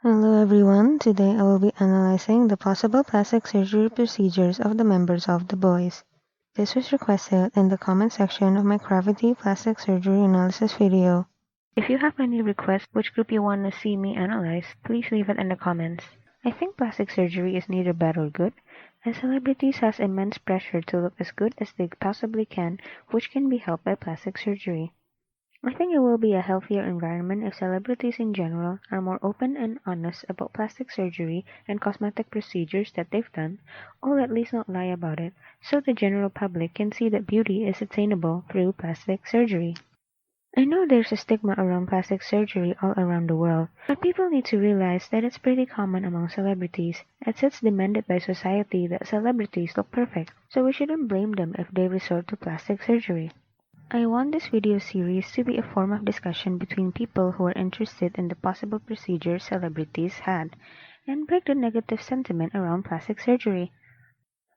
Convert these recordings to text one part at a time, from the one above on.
Hello everyone, today I will be analyzing the possible plastic surgery procedures of the members of the Boyz. This was requested in the comment section of my gravity plastic surgery analysis video. If you have any requests which group you want to see me analyze, please leave it in the comments. I think plastic surgery is neither bad or good, as celebrities has immense pressure to look as good as they possibly can, which can be helped by plastic surgery. I think it will be a healthier environment if celebrities in general are more open and honest about plastic surgery and cosmetic procedures that they've done, or at least not lie about it, so the general public can see that beauty is attainable through plastic surgery. I know there's a stigma around plastic surgery all around the world, but people need to realize that it's pretty common among celebrities, as it's demanded by society that celebrities look perfect, so we shouldn't blame them if they resort to plastic surgery. I want this video series to be a form of discussion between people who are interested in the possible procedures celebrities had, and break the negative sentiment around plastic surgery.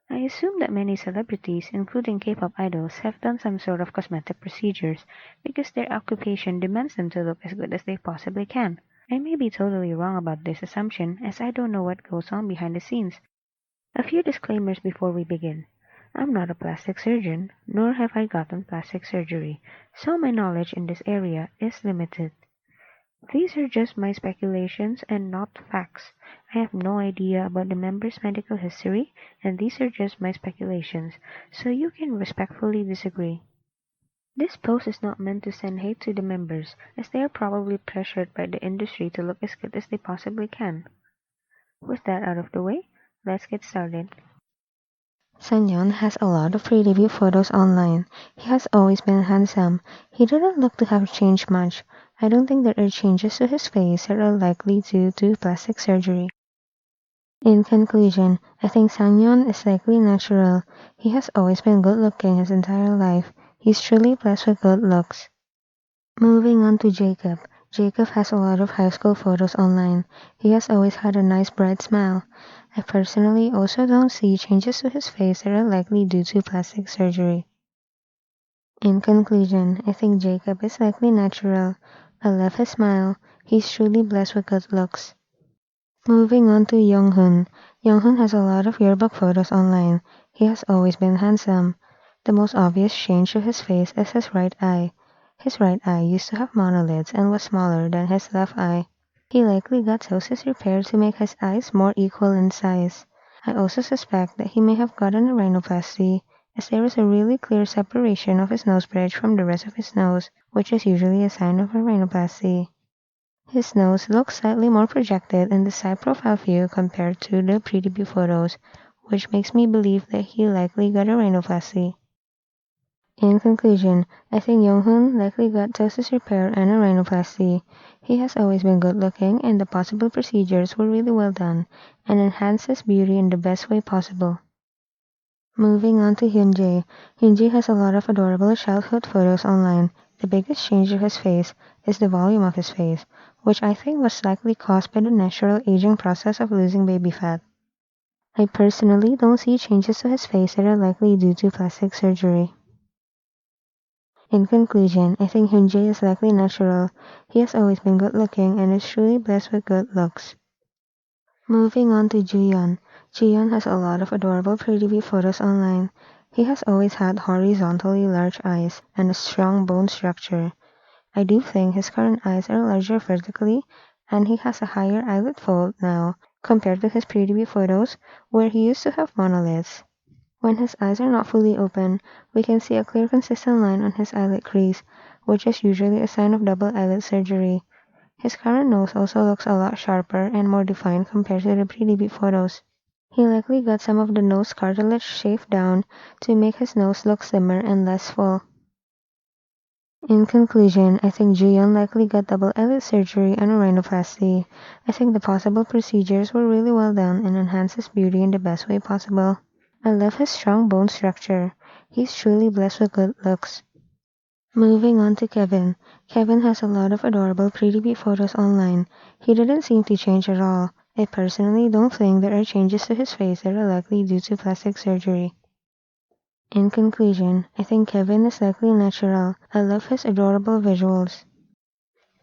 I assume that many celebrities, including K-pop idols, have done some sort of cosmetic procedures because their occupation demands them to look as good as they possibly can. I may be totally wrong about this assumption, as I don't know what goes on behind the scenes. A few disclaimers before we begin. I'm not a plastic surgeon, nor have I gotten plastic surgery, so my knowledge in this area is limited. These are just my speculations and not facts. I have no idea about the members' medical history, and these are just my speculations, so you can respectfully disagree. This post is not meant to send hate to the members, as they are probably pressured by the industry to look as good as they possibly can. With that out of the way, let's get started. Sangyeon has a lot of pre-debut photos online. He has always been handsome. He didn't look to have changed much. I don't think there are changes to his face that are likely due to plastic surgery. In conclusion, I think Sangyeon is likely natural. He has always been good looking his entire life. He's truly blessed with good looks. Moving on to Jacob. Jacob has a lot of high school photos online. He has always had a nice bright smile. I personally also don't see changes to his face that are likely due to plastic surgery. In conclusion, I think Jacob is likely natural. I love his smile. He's truly blessed with good looks. Moving on to Younghoon. Younghoon has a lot of yearbook photos online. He has always been handsome. The most obvious change to his face is his right eye. His right eye used to have monolids and was smaller than his left eye. He likely got ptosis repaired to make his eyes more equal in size. I also suspect that he may have gotten a rhinoplasty, as there is a really clear separation of his nose bridge from the rest of his nose, which is usually a sign of a rhinoplasty. His nose looks slightly more projected in the side profile view compared to the pre-debut photos, which makes me believe that he likely got a rhinoplasty. In conclusion, I think Younghoon likely got ptosis repair and a rhinoplasty. He has always been good looking and the possible procedures were really well done and enhanced his beauty in the best way possible. Moving on to Hyunjae. Hyunjae has a lot of adorable childhood photos online. The biggest change to his face is the volume of his face, which I think was likely caused by the natural aging process of losing baby fat. I personally don't see changes to his face that are likely due to plastic surgery. In conclusion, I think Hyunjae is likely natural. He has always been good looking and is truly blessed with good looks. Moving on to Juyeon. Juyeon has a lot of adorable pre-debut photos online. He has always had horizontally large eyes and a strong bone structure. I do think his current eyes are larger vertically, and he has a higher eyelid fold now compared to his pre-debut photos where he used to have monolids. When his eyes are not fully open, we can see a clear consistent line on his eyelid crease, which is usually a sign of double eyelid surgery. His current nose also looks a lot sharper and more defined compared to the pre-debut photos. He likely got some of the nose cartilage shaved down to make his nose look slimmer and less full. In conclusion, I think Juyeon likely got double eyelid surgery and a rhinoplasty. I think the possible procedures were really well done and enhanced his beauty in the best way possible. I love his strong bone structure. He's truly blessed with good looks. Moving on to Kevin. Kevin has a lot of adorable pre-debut photos online. He didn't seem to change at all. I personally don't think there are changes to his face that are likely due to plastic surgery. In conclusion, I think Kevin is likely natural. I love his adorable visuals.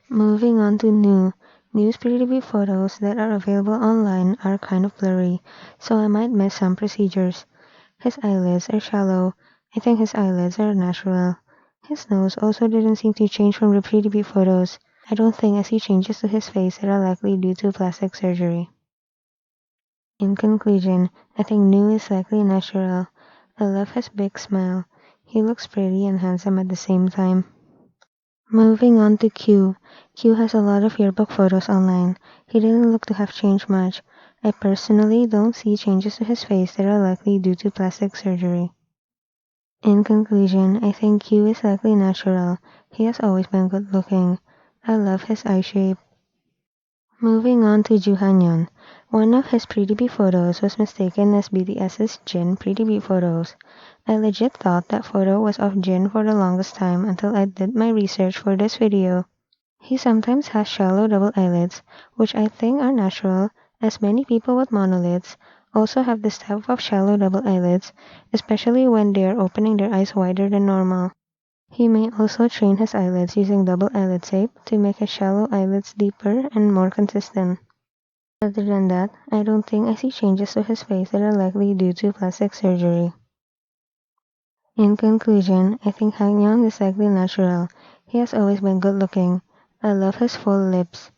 Moving on to Nu. News predebut photos that are available online are kind of blurry, so I might miss some procedures. His eyelids are shallow. I think his eyelids are natural. His nose also didn't seem to change from the predebut photos. I don't think I see changes to his face that are likely due to plastic surgery. In conclusion, I think Nu is likely natural. I love his big smile. He looks pretty and handsome at the same time. Moving on to Q. Q has a lot of yearbook photos online. He didn't look to have changed much. I personally don't see changes to his face that are likely due to plastic surgery. In conclusion, I think Q is likely natural. He has always been good looking. I love his eye shape. Moving on to Juhaknyeon. One of his predebut photos was mistaken as BTS's Jin predebut photos. I legit thought that photo was of Jin for the longest time until I did my research for this video. He sometimes has shallow double eyelids, which I think are natural, as many people with monolids also have this type of shallow double eyelids, especially when they are opening their eyes wider than normal. He may also train his eyelids using double eyelid tape to make his shallow eyelids deeper and more consistent. Other than that, I don't think I see changes to his face that are likely due to plastic surgery. In conclusion, I think Hwall is likely natural. He has always been good looking. I love his full lips.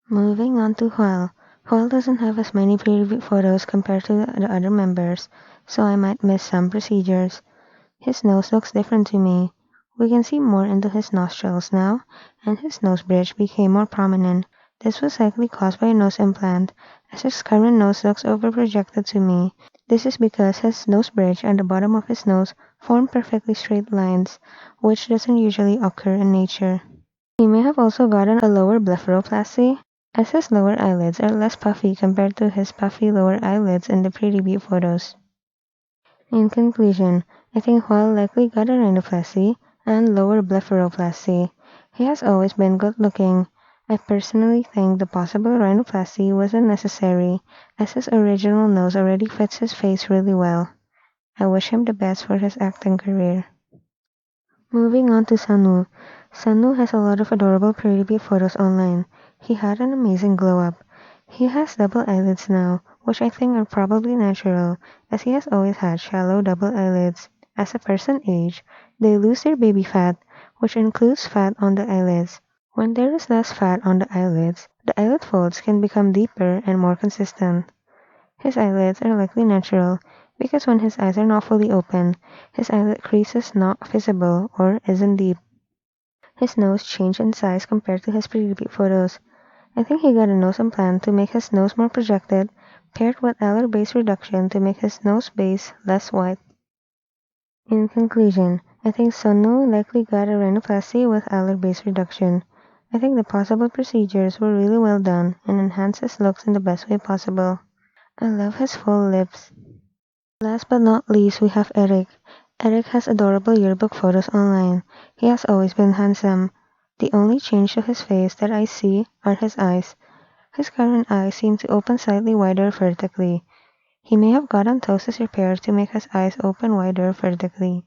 Moving on to hwall. Hwall doesn't have as many preview photos compared to the other members, so I might miss some procedures. His nose looks different to me. We can see more into his nostrils now, and his nose bridge became more prominent. This was likely caused by a nose implant, as his current nose looks overprojected to me. This is because his nose bridge and the bottom of his nose form perfectly straight lines, which doesn't usually occur in nature. He may have also gotten a lower blepharoplasty, as his lower eyelids are less puffy compared to his puffy lower eyelids in the pre-debut photos. In conclusion, I think Hwall likely got a rhinoplasty and lower blepharoplasty. He has always been good looking. I personally think the possible rhinoplasty wasn't necessary, as his original nose already fits his face really well. I wish him the best for his acting career. Moving on to Sunwoo. Sunwoo has a lot of adorable pretty photos online. He had an amazing glow up. He has double eyelids now, which I think are probably natural, as he has always had shallow double eyelids. As a person age, they lose their baby fat, which includes fat on the eyelids. When there is less fat on the eyelids, the eyelid folds can become deeper and more consistent. His eyelids are likely natural, because when his eyes are not fully open, his eyelid crease is not visible or isn't deep. His nose changed in size compared to his pre-debut photos. I think he got a nose implant to make his nose more projected, paired with eyelid base reduction to make his nose base less wide. In conclusion, I think Sunwoo likely got a rhinoplasty with eyelid base reduction. I think the possible procedures were really well done and enhanced his looks in the best way possible. I love his full lips. Last but not least, we have Eric. Eric has adorable yearbook photos online. He has always been handsome. The only change to his face that I see are his eyes. His current eyes seem to open slightly wider vertically. He may have gotten ptosis repair to make his eyes open wider vertically.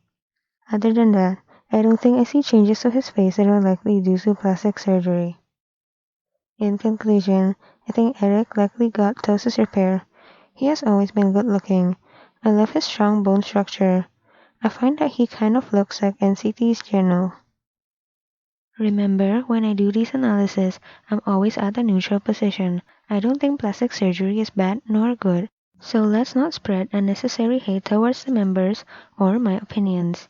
Other than that, I don't think I see changes to his face that are likely due to plastic surgery. In conclusion, I think Eric likely got ptosis repair. He has always been good looking. I love his strong bone structure. I find that he kind of looks like NCT's Geno. Remember, when I do these analyses, I'm always at a neutral position. I don't think plastic surgery is bad nor good, so let's not spread unnecessary hate towards the members or my opinions.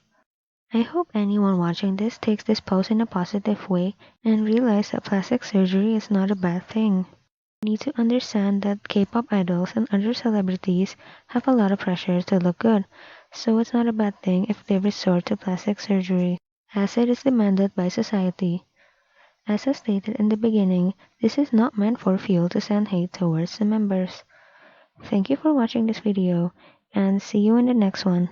I hope anyone watching this takes this post in a positive way and realize that plastic surgery is not a bad thing. You need to understand that K-pop idols and other celebrities have a lot of pressure to look good, so it's not a bad thing if they resort to plastic surgery, as it is demanded by society. As I stated in the beginning, this is not meant for fuel to send hate towards the members. Thank you for watching this video, and see you in the next one.